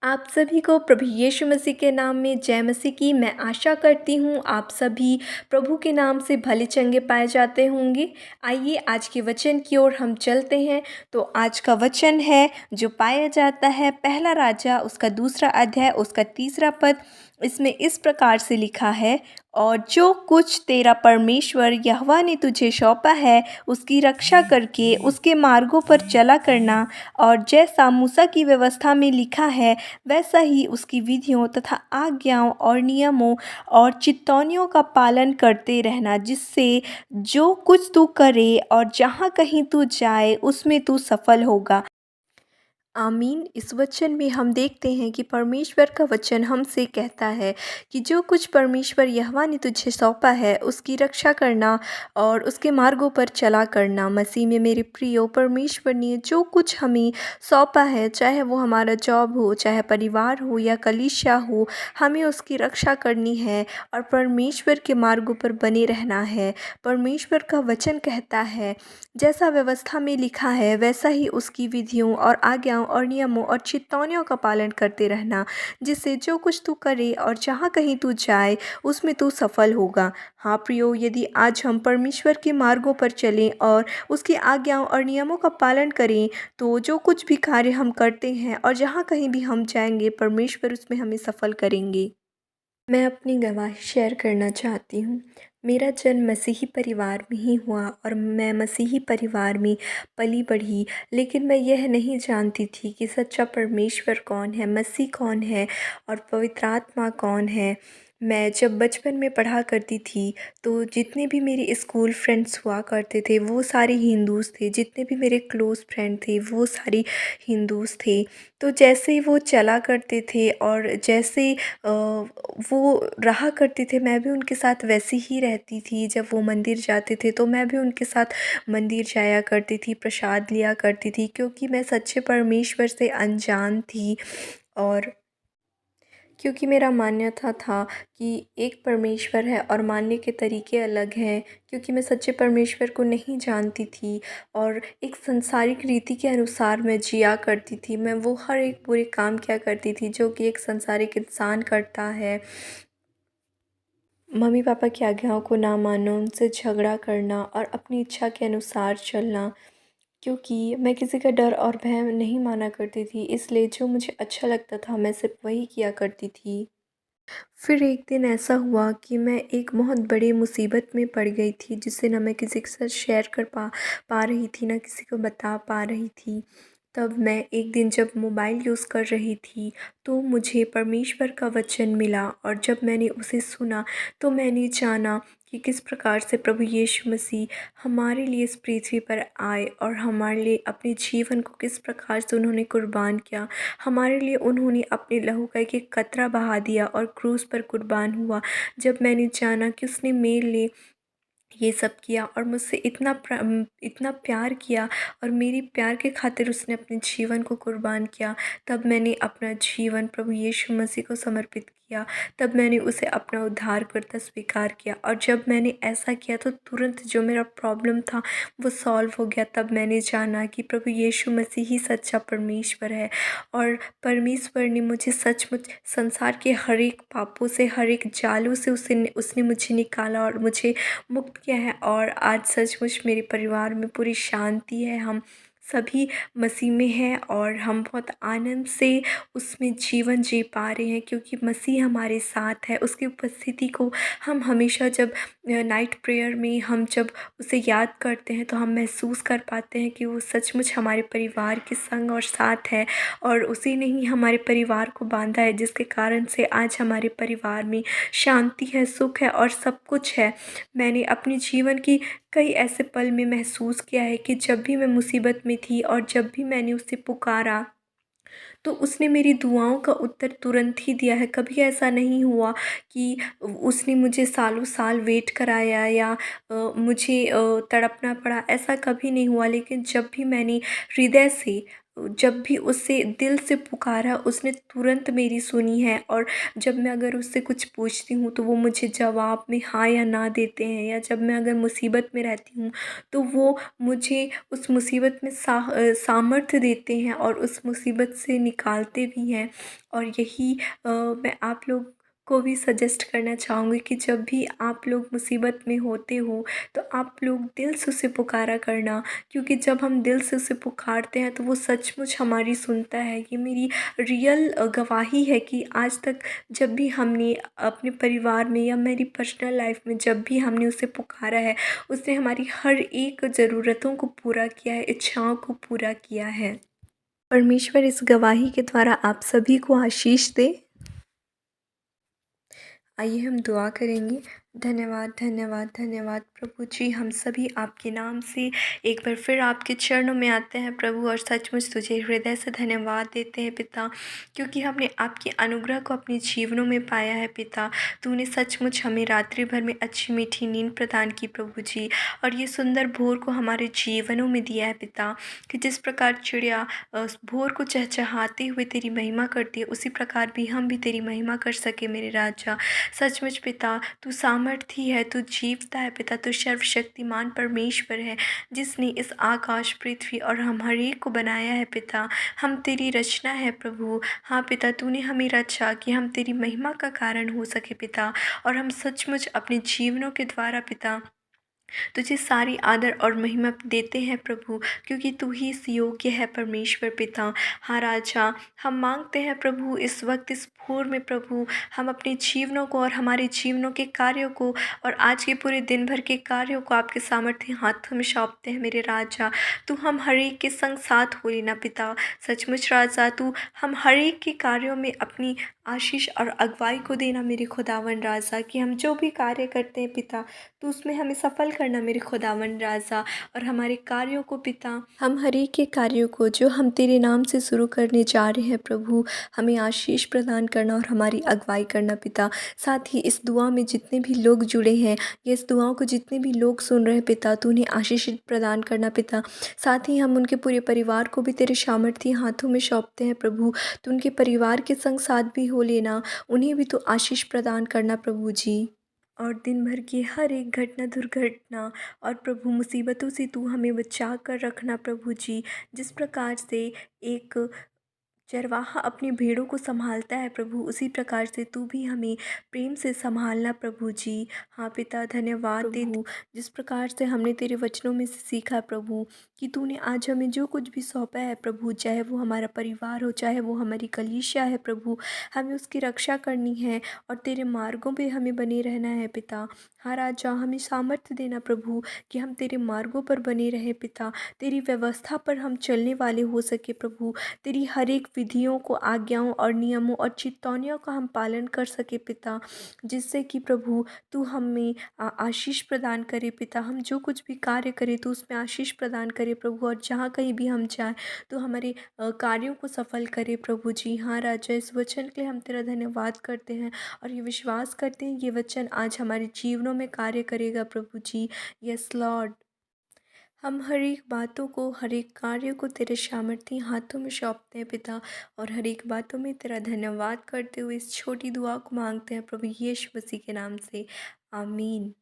आप सभी को प्रभु यीशु मसीह के नाम में जय मसीह की। मैं आशा करती हूँ आप सभी प्रभु के नाम से भले चंगे पाए जाते होंगे। आइए आज के वचन की ओर हम चलते हैं। तो आज का वचन है जो पाया जाता है पहला राजा उसका 2 अध्याय उसका 3 पद। इसमें इस प्रकार से लिखा है, और जो कुछ तेरा परमेश्वर यहोवा ने तुझे सौंपा है उसकी रक्षा करके उसके मार्गों पर चला करना, और जैसा मूसा की व्यवस्था में लिखा है वैसा ही उसकी विधियों तथा आज्ञाओं और नियमों और चितौनियों का पालन करते रहना, जिससे जो कुछ तू करे और जहाँ कहीं तू जाए उसमें तू सफल होगा। आमीन। इस वचन में हम देखते हैं कि परमेश्वर का वचन हमसे कहता है कि जो कुछ परमेश्वर यहोवा ने तुझे सौंपा है उसकी रक्षा करना और उसके मार्गों पर चला करना। मसीह में मेरे प्रियो, परमेश्वर ने जो कुछ हमें सौंपा है, चाहे वो हमारा जॉब हो, चाहे परिवार हो या कलीसिया हो, हमें उसकी रक्षा करनी है और परमेश्वर के मार्गों पर बने रहना है। परमेश्वर का वचन कहता है, जैसा व्यवस्था में लिखा है वैसा ही उसकी विधियों और आज्ञाओं और नियमों और चितौनियों का पालन करते रहना, जिससे जो कुछ तू करे और जहाँ कहीं तू जाए उसमें तू सफल होगा। हाँ प्रियो, यदि आज हम परमेश्वर के मार्गों पर चलें और उसकी आज्ञाओं और नियमों का पालन करें, तो जो कुछ भी कार्य हम करते हैं और जहाँ कहीं भी हम जाएंगे परमेश्वर उसमें हमें सफल करेंगे। मैं अपनी गवाही शेयर करना चाहती हूँ। मेरा जन्म मसीही परिवार में ही हुआ और मैं मसीही परिवार में पली बढ़ी, लेकिन मैं यह नहीं जानती थी कि सच्चा परमेश्वर कौन है, मसीह कौन है और पवित्र आत्मा कौन है। मैं जब बचपन में पढ़ा करती थी तो जितने भी मेरे स्कूल फ्रेंड्स हुआ करते थे वो सारे हिंदूज़ थे, जितने भी मेरे क्लोज़ फ्रेंड थे वो सारे हिंदूज़ थे। तो जैसे ही वो चला करते थे और जैसे वो रहा करते थे, मैं भी उनके साथ वैसे ही रहती थी। जब वो मंदिर जाते थे तो मैं भी उनके साथ मंदिर जाया करती थी, प्रसाद लिया करती थी, क्योंकि मैं सच्चे परमेश्वर से अनजान थी। और क्योंकि मेरा मान्यता था कि एक परमेश्वर है और मानने के तरीके अलग हैं, क्योंकि मैं सच्चे परमेश्वर को नहीं जानती थी और एक सांसारिक रीति के अनुसार मैं जिया करती थी। मैं वो हर एक बुरे काम किया करती थी जो कि एक सांसारिक इंसान करता है। मम्मी पापा की आज्ञाओं को ना मानना, उनसे झगड़ा करना और अपनी इच्छा के अनुसार चलना। क्योंकि मैं किसी का डर और भय नहीं माना करती थी, इसलिए जो मुझे अच्छा लगता था मैं सिर्फ वही किया करती थी। फिर एक दिन ऐसा हुआ कि मैं एक बहुत बड़ी मुसीबत में पड़ गई थी, जिसे ना मैं किसी के साथ शेयर कर पा पा रही थी, ना किसी को बता पा रही थी। तब मैं एक दिन जब मोबाइल यूज़ कर रही थी तो मुझे परमेश्वर का वचन मिला, और जब मैंने उसे सुना तो मैंने जाना कि किस प्रकार से प्रभु यीशु मसीह हमारे लिए इस पृथ्वी पर आए और हमारे लिए अपने जीवन को किस प्रकार से उन्होंने कुर्बान किया। हमारे लिए उन्होंने अपने लहू का एक-एक कतरा बहा दिया और क्रूस पर कुर्बान हुआ। जब मैंने जाना कि उसने मेरे लिए ये सब किया और मुझसे इतना प्यार किया और मेरी प्यार के खातिर उसने अपने जीवन को कुर्बान किया, तब मैंने अपना जीवन प्रभु यीशु मसीह को समर्पित किया। तब मैंने उसे अपना उद्धारकर्ता स्वीकार किया, और जब मैंने ऐसा किया तो तुरंत जो मेरा प्रॉब्लम था वो सॉल्व हो गया। तब मैंने जाना कि प्रभु यीशु मसीह ही सच्चा परमेश्वर है, और परमेश्वर ने मुझे सचमुच संसार के हर एक पापों से, हर एक जालों से उसने मुझे निकाला और मुझे मुक्त किया है। और आज सचमुच मेरे परिवार में पूरी शांति है। हम सभी मसीह में हैं और हम बहुत आनंद से उसमें जीवन जी पा रहे हैं, क्योंकि मसीह हमारे साथ है। उसकी उपस्थिति को हम हमेशा जब नाइट प्रेयर में हम जब उसे याद करते हैं तो हम महसूस कर पाते हैं कि वो सचमुच हमारे परिवार के संग और साथ है, और उसी ने ही हमारे परिवार को बांधा है, जिसके कारण से आज हमारे परिवार में शांति है, सुख है और सब कुछ है। मैंने अपने जीवन की कई ऐसे पल में महसूस किया है कि जब भी मैं मुसीबत में थी और जब भी मैंने उसे पुकारा तो उसने मेरी दुआओं का उत्तर तुरंत ही दिया है। कभी ऐसा नहीं हुआ कि उसने मुझे सालों साल वेट कराया या मुझे तड़पना पड़ा, ऐसा कभी नहीं हुआ। लेकिन जब भी मैंने हृदय से जब भी उससे दिल से पुकारा उसने तुरंत मेरी सुनी है। और जब मैं अगर उससे कुछ पूछती हूँ तो वो मुझे जवाब में हाँ या ना देते हैं, या जब मैं अगर मुसीबत में रहती हूँ तो वो मुझे उस मुसीबत में सामर्थ्य देते हैं और उस मुसीबत से निकालते भी हैं। और यही मैं आप लोग को भी सजेस्ट करना चाहूँगी कि जब भी आप लोग मुसीबत में होते हो तो आप लोग दिल से उसे पुकारा करना, क्योंकि जब हम दिल से उसे पुकारते हैं तो वो सचमुच हमारी सुनता है। ये मेरी रियल गवाही है कि आज तक जब भी हमने अपने परिवार में या मेरी पर्सनल लाइफ में जब भी हमने उसे पुकारा है, उसने हमारी हर एक ज़रूरतों को पूरा किया है, इच्छाओं को पूरा किया है। परमेश्वर इस गवाही के द्वारा आप सभी को आशीष दे। आइए हम दुआ करेंगे। धन्यवाद धन्यवाद धन्यवाद प्रभु जी, हम सभी आपके नाम से एक बार फिर आपके चरणों में आते हैं प्रभु, और सचमुच तुझे हृदय से धन्यवाद देते हैं पिता, क्योंकि हमने आपके अनुग्रह को अपने जीवनों में पाया है पिता। तूने सचमुच हमें रात्रि भर में अच्छी मीठी नींद प्रदान की प्रभु जी, और ये सुंदर भोर को हमारे जीवनों में दिया है पिता, कि जिस प्रकार चिड़िया भोर को चहचहाते हुए तेरी महिमा करती है, उसी प्रकार भी हम भी तेरी महिमा कर सके मेरे राजा। सचमुच पिता तू सामर्थी है, तू जीवता है पिता, तू सर्वशक्तिमान परमेश्वर है, जिसने इस आकाश पृथ्वी और हम हर एक को बनाया है पिता। हम तेरी रचना है प्रभु। हाँ पिता, तूने हमें रचा कि हम तेरी महिमा का कारण हो सके पिता, और हम सचमुच अपने जीवनों के द्वारा पिता तुझे सारी आदर और महिमा देते हैं प्रभु, क्योंकि तू ही इस योग्य है परमेश्वर पिता। हाँ राजा, हम मांगते हैं प्रभु इस वक्त इस भोर में प्रभु, हम अपने जीवनों को और हमारे जीवनों के कार्यों को और आज के पूरे दिन भर के कार्यों को आपके सामर्थ्य हाथों में सौंपते हैं मेरे राजा। तू हम हर एक के संग साथ हो लेना पिता। सचमुच राजा, तू हम हर एक के कार्यों में अपनी आशीष और अगुवाई को देना मेरे खुदावन राजा, कि हम जो भी कार्य करते हैं पिता, तो उसमें हमें सफल करना मेरे खुदावन राजा। और हमारे कार्यों को पिता, हम हर एक के कार्यों को जो हम तेरे नाम से शुरू करने जा रहे हैं प्रभु, हमें आशीष प्रदान करना और हमारी अगुवाई करना पिता। साथ ही इस दुआ में जितने भी लोग जुड़े हैं, या इस दुआओं को जितने भी लोग सुन रहे हैं पिता, तो उन्हें आशीषित प्रदान करना पिता। साथ ही हम उनके पूरे परिवार को भी तेरे सामर्थी हाथों में सौंपते हैं प्रभु, तो उनके परिवार के संग साथ भी हो लेना, उन्हें भी तो आशीष प्रदान करना प्रभु जी। और दिन भर की हर एक घटना दुर्घटना और प्रभु मुसीबतों से तू हमें बचा कर रखना प्रभु जी। जिस प्रकार से एक चरवाहा अपनी भेड़ों को संभालता है प्रभु, उसी प्रकार से तू भी हमें प्रेम से संभालना प्रभु जी। हाँ पिता, धन्यवाद प्रभु। जिस प्रकार से हमने तेरे वचनों में से सीखा प्रभु, कि तूने आज हमें जो कुछ भी सौंपा है प्रभु, चाहे वो हमारा परिवार हो, चाहे वो हमारी कलीसिया है प्रभु, हमें उसकी रक्षा करनी है और तेरे मार्गों पे हमें बने रहना है पिता। हाँ राजा, हमें सामर्थ्य देना प्रभु, कि हम तेरे मार्गों पर बने रहें पिता, तेरी व्यवस्था पर हम चलने वाले हो सके प्रभु, तेरी हर एक विधियों को, आज्ञाओं और नियमों और चेतावनियों का हम पालन कर सके पिता, जिससे कि प्रभु तू हमें आशीष प्रदान करे पिता। हम जो कुछ भी कार्य करें तो उसमें आशीष प्रदान करे प्रभु, और जहाँ कहीं भी हम जाएं तो हमारे कार्यों को सफल करे प्रभु जी। हाँ राजा, इस वचन के लिए हम तेरा धन्यवाद करते हैं और ये विश्वास करते हैं ये वचन आज हमारे जीवनों में कार्य करेगा प्रभु जी। यस लॉर्ड, हम हर एक बातों को, हर एक कार्य को तेरे सामर्थी हाथों में सौंपते हैं पिता, और हर एक बातों में तेरा धन्यवाद करते हुए इस छोटी दुआ को मांगते हैं प्रभु यीशु मसीह के नाम से। आमीन।